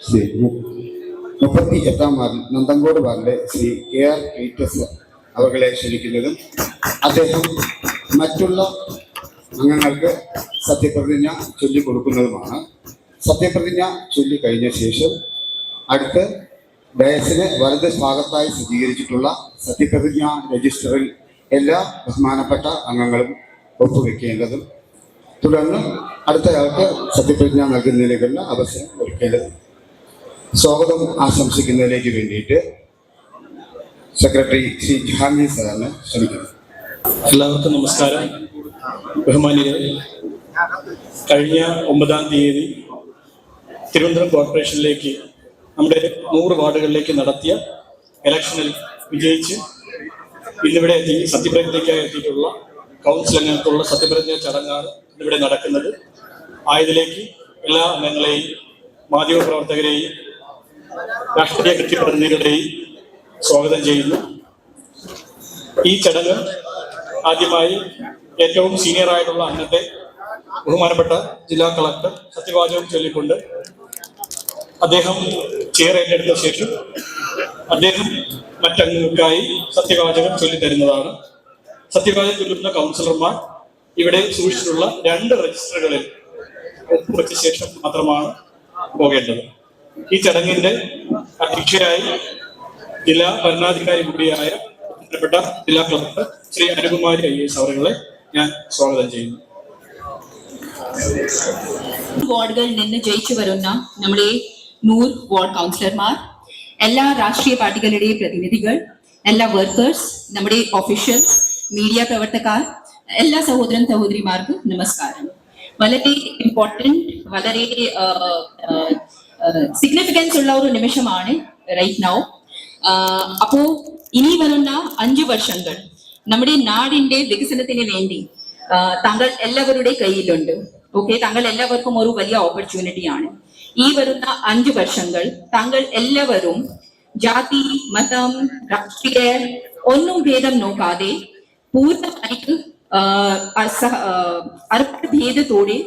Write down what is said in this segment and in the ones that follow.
ശ്രീ 38-ാം വാർഡിൽ നന്തങ്കോട് വാർഡിലെ Shri KR Peter's അവരെ ക്ഷണിക്കുന്നതും അദ്ദേഹം മറ്റുള്ള അംഗങ്ങൾക്ക് സത്യപ്രതിജ്ഞ ചൊല്ലിക്കൊടുക്കുന്നതുമാണ്. സത്യപ്രതിജ്ഞ ചൊല്ലിക്കഴിഞ്ഞ ശേഷം അടുത്ത് ഡയസിന് വലത് ഭാഗത്തായി സജ്ജീകരിച്ചിട്ടുള്ള സത്യപ്രതിജ്ഞ രജിസ്റ്ററിൽ എല്ലാ ബഹുമാനപ്പെട്ട അംഗങ്ങളും ഒപ്പുവെക്കേണ്ടതും തുടർന്ന് അടുത്തയാൾക്ക് സത്യപ്രതിജ്ഞ നൽകുന്നതിലേക്കുള്ള അവസരം ഒരുക്കേണ്ടതും. സ്വാഗതം ആശംസിക്കുന്നതിലേക്ക് വേണ്ടിയിട്ട് സെക്രട്ടറി ശ്രീ ജഹാംഗീർ സാറിനെ ക്ഷണിക്കുന്നു. എല്ലാവർക്കും നമസ്കാരം. ബഹുമാന്യരെ, കഴിഞ്ഞ 9-ാം തീയതി തിരുവനന്തപുരം കോർപ്പറേഷനിലേക്ക് നമ്മുടെ 100 വാർഡുകളിലേക്ക് നടത്തിയ ഇലക്ഷനിൽ വിജയിച്ച് ഇന്നിവിടെ എത്തി സത്യപ്രതിജ്ഞയ്ക്കായി എത്തിയിട്ടുള്ള കൗൺസിൽ അംഗങ്ങൾക്കുള്ള സത്യപ്രതിജ്ഞ ചടങ്ങാണ് ഇവിടെ നടക്കുന്നത്. ആയതിലേക്ക് എല്ലാ അംഗങ്ങളെയും മാധ്യമപ്രവർത്തകരെയും രാഷ്ട്രീയ കക്ഷി പ്രതിനിധികളെയും സ്വാഗതം ചെയ്യുന്നു. ഈ ചടങ്ങ് ആദ്യമായി ഏറ്റവും സീനിയറായിട്ടുള്ള അംഗത്തെ ബഹുമാനപ്പെട്ട ജില്ലാ കളക്ടർ സത്യവാചകം ചൊല്ലിക്കൊണ്ട് അദ്ദേഹം ചെയർ ഏറ്റെടുത്ത ശേഷം അദ്ദേഹം മറ്റംഗങ്ങൾക്കായി സത്യവാചകം ചൊല്ലിത്തരുന്നതാണ്. സത്യവാചകം ചൊല്ലുന്ന കൗൺസിലർമാർ ഇവിടെ സൂക്ഷിച്ചിട്ടുള്ള 2 രജിസ്റ്ററുകളിൽ ഒപ്പുവെച്ച ശേഷം മാത്രമാണ് പോകേണ്ടത്. ഈ ചടങ്ങിന്റെ അധ്യക്ഷരായി ജില്ലാ ഭരണാധികാരി കൂടിയായ ബഹുമാനപ്പെട്ട ജില്ലാ കളക്ടർ ശ്രീ അനുകുമാരി IAS അവരെ ഞാൻ സ്വാഗതം ചെയ്യുന്നു. വാർഡുകളിൽ നിന്ന് ജയിച്ചു വരുന്ന നമ്മുടെ 100 വാർഡ് കൗൺസിലർമാർ, എല്ലാ രാഷ്ട്രീയ പാർട്ടികളുടെയും പ്രതിനിധികൾ, എല്ലാ വർക്കേഴ്സ്, നമ്മുടെ ഒഫീഷ്യൽസ്, മീഡിയ പ്രവർത്തകർ, എല്ലാ സഹോദരന്മാർക്കും നമസ്കാരം. വളരെ ഇമ്പോർട്ടന്റ്, വളരെ സിഗ്നിഫിക്കൻസ് ഉള്ള ഒരു നിമിഷമാണ് റൈറ്റ് നൗ. അപ്പോ ഇനി വരുന്ന 5 വർഷങ്ങൾ നമ്മുടെ നാടിന്റെ വികസനത്തിന് വേണ്ടി താങ്കൾ എല്ലാവരുടെ കയ്യിലുണ്ട്. ഓക്കെ, താങ്കൾ എല്ലാവർക്കും ഒരു വലിയ ഓപ്പർച്യൂണിറ്റിയാണ്. ഈ വരുന്ന 5 വർഷങ്ങൾ താങ്കൾ എല്ലാവരും ജാതി, മതം, രാഷ്ട്രീയ ഒന്നും ഭേദം നോക്കാതെ പൂർണ്ണമായിട്ട് അർപ്പണഭേദത്തോടെ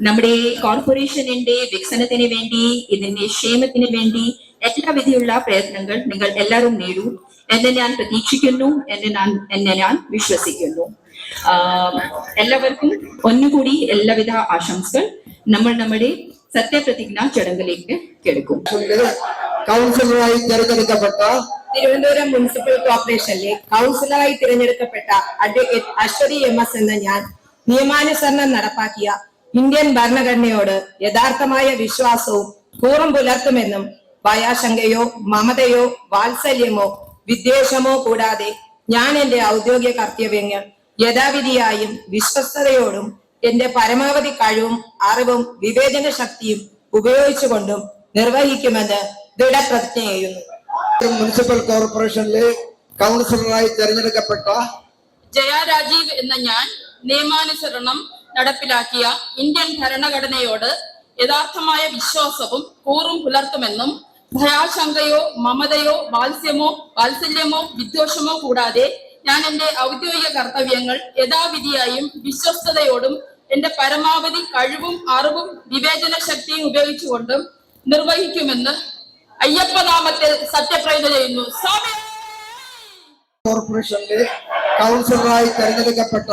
നമ്മുടെ കോർപ്പറേഷനിന്റെ വികസനത്തിന് വേണ്ടി, ഇതിന്റെ ക്ഷേമത്തിന് വേണ്ടി എല്ലാവിധയുള്ള പ്രയത്നങ്ങൾ നിങ്ങൾ എല്ലാവരും നേടൂ എന്ന് ഞാൻ പ്രതീക്ഷിക്കുന്നു, എന്നെ ഞാൻ വിശ്വസിക്കുന്നു. എല്ലാവർക്കും ഒന്നുകൂടി എല്ലാവിധ ആശംസകൾ. നമ്മൾ നമ്മുടെ സത്യപ്രതിജ്ഞ ചടങ്ങിലേക്ക് കിടക്കും. കൗൺസിലറായി തിരഞ്ഞെടുക്കപ്പെട്ട തിരുവനന്തപുരം മുനിസിപ്പൽ കോർപ്പറേഷനിലെ കൗൺസിലറായി തിരഞ്ഞെടുക്കപ്പെട്ട അഡ്വക്കേറ്റ് അശ്വതി MS എന്ന ഞാൻ നിയമാനുസരണം നടപ്പാക്കിയ ഇന്ത്യൻ ഭരണഘടനയോട് യഥാർത്ഥമായ വിശ്വാസവും കൂറും പുലർത്തുമെന്നും ഭയാശങ്കയോ മമതയോ വാത്സല്യമോ വിദ്വേഷമോ കൂടാതെ ഞാൻ എന്റെ ഔദ്യോഗിക കർത്തവ്യങ്ങൾ യഥാവിധിയായും വിശ്വസ്തയോടും എന്റെ പരമാവധി കഴിവും അറിവും വിവേചന ശക്തിയും ഉപയോഗിച്ചുകൊണ്ടും നിർവഹിക്കുമെന്ന് ദൃഢപ്രതിജ്ഞ ചെയ്യുന്നു. മുനിസിപ്പൽ കോർപ്പറേഷനിലെ കൗൺസിലറായി തിരഞ്ഞെടുക്കപ്പെട്ട ജയ രാജീവ് എന്ന ഞാൻ നിയമാനുസരണം നടപ്പിലാക്കിയ ഇന്ത്യൻ ഭരണഘടനയോട് യഥാർത്ഥമായ വിശ്വാസവും കൂറും പുലർത്തുമെന്നും ഭയാശങ്കയോ മമതയോ വാത്സല്യമോ വിദ്വേഷമോ കൂടാതെ ഞാൻ എന്റെ ഔദ്യോഗിക കർത്തവ്യങ്ങൾ യഥാവിധിയായും വിശ്വസ്തയോടും എന്റെ പരമാവധി കഴിവും അറിവും വിവേചന ശക്തിയും ഉപയോഗിച്ചുകൊണ്ടും നിർവഹിക്കുമെന്ന് അയ്യപ്പനാമത്തിൽ സത്യപ്രതിജ്ഞ ചെയ്യുന്നു. കോർപ്പറേഷനിലെ കൗൺസിലറായി തിരഞ്ഞെടുക്കപ്പെട്ട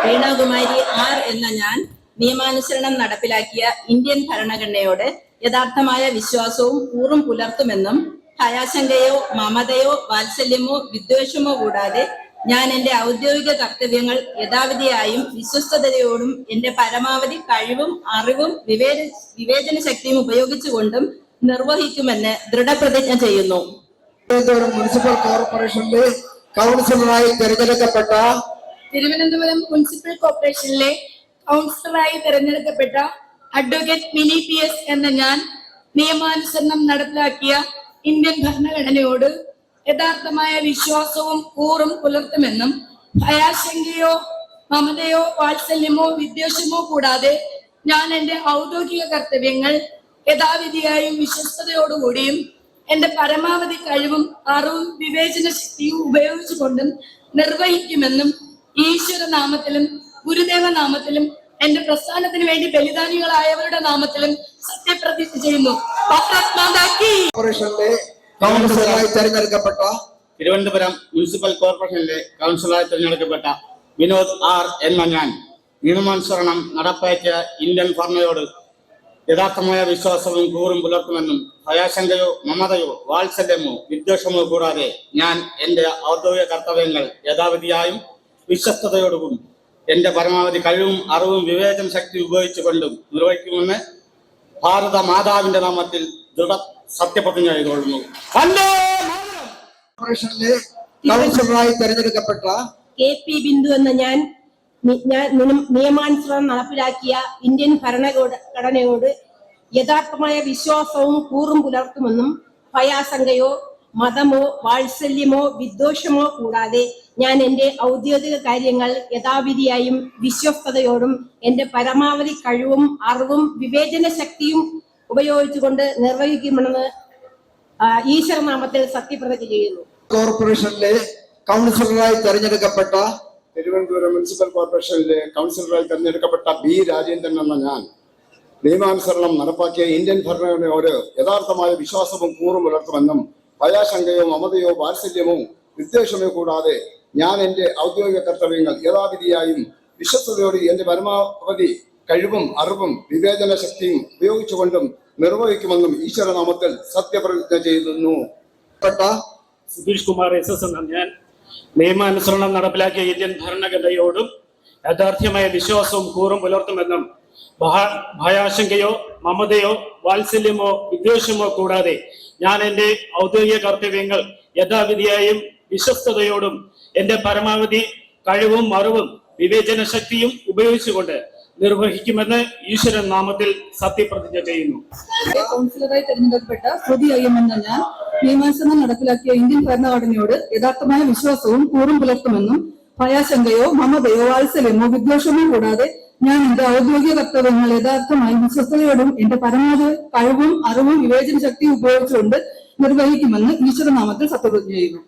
വീണകുമാരി R എന്ന ഞാൻ നിയമാനുസരണം നടപ്പിലാക്കിയ ഇന്ത്യൻ ഭരണഘടനയോട് യഥാർത്ഥമായ വിശ്വാസവും കൂറും പുലർത്തുമെന്നും ഭയാശങ്കയോ മമതയോ വാത്സല്യമോ വിദ്വേഷമോ കൂടാതെ ഞാൻ എന്റെ ഔദ്യോഗിക കർത്തവ്യങ്ങൾ യഥാവിധിയായും വിശ്വസ്തയോടും എന്റെ പരമാവധി കഴിവും അറിവും വിവേചന ശക്തിയും ഉപയോഗിച്ചുകൊണ്ടും നിർവഹിക്കുമെന്ന് ദൃഢപ്രതിജ്ഞ ചെയ്യുന്നു. മുനിസിപ്പൽ കോർപ്പറേഷനിലെ കൗൺസിലറായി തിരഞ്ഞെടുക്കപ്പെട്ട തിരുവനന്തപുരം മുനിസിപ്പൽ കോർപ്പറേഷനിലെ കൗൺസിലറായി തിരഞ്ഞെടുക്കപ്പെട്ട അഡ്വക്കേറ്റ് മിനി PS എന്ന ഞാൻ നിയമാനുസരണം നടപ്പിലാക്കിയ ഇന്ത്യൻ ഭരണഘടനയോട് യഥാർത്ഥമായ വിശ്വാസവും കൂറും പുലർത്തുമെന്നും ഭയാശങ്കയോ മമതയോ വാത്സല്യമോ വിദ്വേഷമോ കൂടാതെ ഞാൻ എന്റെ ഔദ്യോഗിക കർത്തവ്യങ്ങൾ യഥാവിധിയായും വിശ്വസ്തയോടുകൂടിയും എന്റെ പരമാവധി കഴിവും അറിവും വിവേചന ശക്തിയും ഉപയോഗിച്ചുകൊണ്ടും നിർവഹിക്കുമെന്നും ഈശ്വര നാമത്തിലും ഗുരുദേവ നാമത്തിലും എന്റെ പ്രസ്ഥാനത്തിന് വേണ്ടി ബലിദാനികളായവരുടെ നാമത്തിലും സത്യപ്രതിജ്ഞ ചെയ്യുന്നു. ഭാരത് മാതാ കീ. കോർപ്പറേഷനിലെ കൗൺസിലറായി തെരഞ്ഞെടുക്കപ്പെട്ട തിരുവനന്തപുരം മുനിസിപ്പൽ കോർപ്പറേഷനിലെ കൗൺസിലറായി തിരഞ്ഞെടുക്കപ്പെട്ട വിനോദ് ആർ എന്ന ഞാൻ നിയമാനുസരണം നടപ്പാക്കിയ ഇന്ത്യൻ ഭരണയോട് യഥാർത്ഥമായ വിശ്വാസവും കൂറും പുലർത്തുമെന്നും ഭയാശങ്കയോ മമതയോ വാത്സല്യമോ വിദ്വേഷമോ കൂടാതെ ഞാൻ എന്റെ ഔദ്യോഗിക കർത്തവ്യങ്ങൾ യഥാവിധിയായും വിശ്വസ്തയോടും എന്റെ പരമാവധി കഴിവും അറിവും വിവേചന ശക്തി ഉപയോഗിച്ചുകൊണ്ടും നിർവഹിക്കുമെന്ന് ഭാരത മാതാവിന്റെ നാമത്തിൽ ദൃഢ സത്യപ്രതിജ്ഞ ചെയ്തുകൊള്ളുന്നു. കോർപ്പറേഷനിലെ കൗൺസിലറായി തെരഞ്ഞെടുക്കപ്പെട്ട KP ബിന്ദു എന്ന ഞാൻ നിയമാനുസരണം നടപ്പിലാക്കിയ ഇന്ത്യൻ ഭരണഘടനയോട് യഥാർത്ഥമായ വിശ്വാസവും കൂറും പുലർത്തുമെന്നും ഭയാശങ്കയോ മതമോ വാത്സല്യമോ വിദ്വേഷമോ കൂടാതെ ഞാൻ എന്റെ ഔദ്യോഗിക കാര്യങ്ങൾ യഥാവിധിയായും വിശ്വസ്തയോടും എന്റെ പരമാവധി കഴിവും അറിവും വിവേചന ശക്തിയും ഉപയോഗിച്ചുകൊണ്ട് നിർവഹിക്കുമെന്ന് ഈശ്വരനാമത്തിൽ സത്യപ്രതിജ്ഞ ചെയ്യുന്നു. കോർപ്പറേഷനിലെ കൗൺസിലറായി തെരഞ്ഞെടുക്കപ്പെട്ട തിരുവനന്തപുരം മുനിസിപ്പൽ കോർപ്പറേഷനിലെ കൗൺസിലറായി തെരഞ്ഞെടുക്കപ്പെട്ട ബി രാജേന്ദ്രൻ എന്ന ഞാൻ നിയമാനുസരണം നടപ്പാക്കിയ ഇന്ത്യൻ ഭരണഘടനയോട് യഥാർത്ഥമായ വിശ്വാസവും കൂറും പുലർത്തുമെന്നും ഭയാശങ്കയോ മമതയോ വാത്സല്യമോ വിദ്വേഷമോ കൂടാതെ ഞാൻ എന്റെ ഔദ്യോഗിക കർത്തവ്യങ്ങൾ യഥാവിധിയായും വിശ്വസ്തയോടെ എന്റെ പരമാവധി കഴിവും അറിവും വിവേചന ശക്തിയും ഉപയോഗിച്ചുകൊണ്ടും നിർവഹിക്കുമെന്നും ഈശ്വരനാമത്തിൽ സത്യപ്രതിജ്ഞ ചെയ്യുന്നു. സുധീഷ് കുമാർ SS എന്ന ഞാൻ നിയമാനുസരണം നടപ്പിലാക്കിയ ഇന്ത്യൻ ഭരണഘടനയോടും യഥാർത്ഥമായ വിശ്വാസവും കൂറും പുലർത്തുമെന്നും ഭയാശങ്കയോ മമതയോ വാത്സല്യമോ വിദ്വേഷമോ കൂടാതെ ഞാൻ എന്റെ ഔദ്യോഗിക കർത്തവ്യങ്ങൾ യഥാവിധിയായും വിശ്വസ്തയോടും എന്റെ പരമാവധി കഴിവും അറിവും വിവേചന ശക്തിയും ഉപയോഗിച്ചുകൊണ്ട് നിർവഹിക്കുമെന്ന് ഈശ്വരൻ നാമത്തിൽ സത്യപ്രതിജ്ഞ ചെയ്യുന്നു. കൗൺസിലറായി തെരഞ്ഞെടുക്കപ്പെട്ട ശ്രുതി IM എന്ന ഞാൻ നിയമാനുസരണം നടപ്പിലാക്കിയ ഇന്ത്യൻ ഭരണഘടനയോട് യഥാർത്ഥമായ വിശ്വാസവും കൂറും പുലർത്തുമെന്നും ഭയാശങ്കയോ മമതയോ വാത്സല്യമോ വിദ്വേഷമോ കൂടാതെ ഞാൻ എന്റെ ഔദ്യോഗിക കർത്തവ്യങ്ങൾ യഥാർത്ഥമായി വിശ്വസ്തയോടും എന്റെ പരമാവധി കഴിവും അറിവും വിവേചന ശക്തിയും ഉപയോഗിച്ചുകൊണ്ട് നിർവഹിക്കുമെന്ന് ഈശ്വരനാമത്തിൽ സത്യപ്രതിജ്ഞ ചെയ്യുന്നു.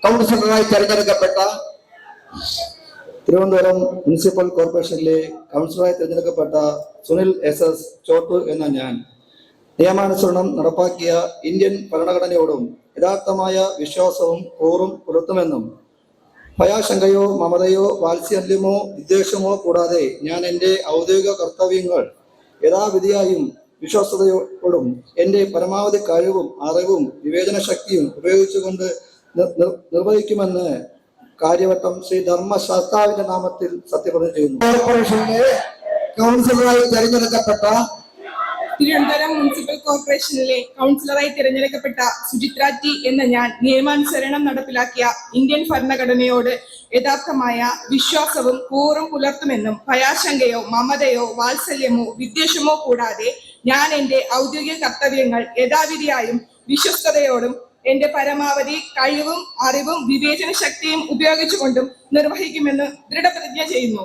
കൗൺസിലറായി തെരഞ്ഞെടുക്കപ്പെട്ട തിരുവനന്തപുരം മുനിസിപ്പൽ കോർപ്പറേഷനിലെ കൗൺസിലറായി തിരഞ്ഞെടുക്കപ്പെട്ട സുനിൽ SS ചോട്ടു എന്ന ഞാൻ നിയമാനുസരണം നടപ്പാക്കിയ ഇന്ത്യൻ ഭരണഘടനയോടും യഥാർത്ഥമായ വിശ്വാസവും കൂറും പുലർത്തുമെന്നും ഭയാശങ്കയോ മമതയോ വാത്സല്യമോ വിദ്വേഷമോ കൂടാതെ ഞാൻ എന്റെ ഔദ്യോഗിക കർത്തവ്യങ്ങൾ യഥാവിധിയായും വിശ്വസ്തയോടും എന്റെ പരമാവധി കഴിവും അറിവും വിവേചന ശക്തിയും ഉപയോഗിച്ചുകൊണ്ട് നിർവഹിക്കുമെന്ന് കാര്യവട്ടം ശ്രീ ധർമ്മശാസ്താവിന്റെ നാമത്തിൽ സത്യപ്രതിജ്ഞ ചെയ്യുന്നു. കോർപ്പറേഷനിലെ കൗൺസിലറായി തെരഞ്ഞെടുക്കപ്പെട്ട തിരുവനന്തപുരം മുനിസിപ്പൽ കോർപ്പറേഷനിലെ കൗൺസിലറായി തിരഞ്ഞെടുക്കപ്പെട്ട സുചിത്ര T എന്ന ഞാൻ നിയമാനുസരണം നടപ്പിലാക്കിയ ഇന്ത്യൻ ഭരണഘടനയോട് യഥാർത്ഥമായ വിശ്വാസവും കൂറും പുലർത്തുമെന്നും ഭയാശങ്കയോ മമതയോ വാത്സല്യമോ വിദ്വേഷമോ കൂടാതെ ഞാൻ എന്റെ ഔദ്യോഗിക കർത്തവ്യങ്ങൾ യഥാവിധിയായും വിശ്വസ്തയോടും എന്റെ പരമാവധി കഴിവും അറിവും വിവേചന ശക്തിയും ഉപയോഗിച്ചുകൊണ്ടും നിർവഹിക്കുമെന്ന് ദൃഢപ്രതിജ്ഞ ചെയ്യുന്നു.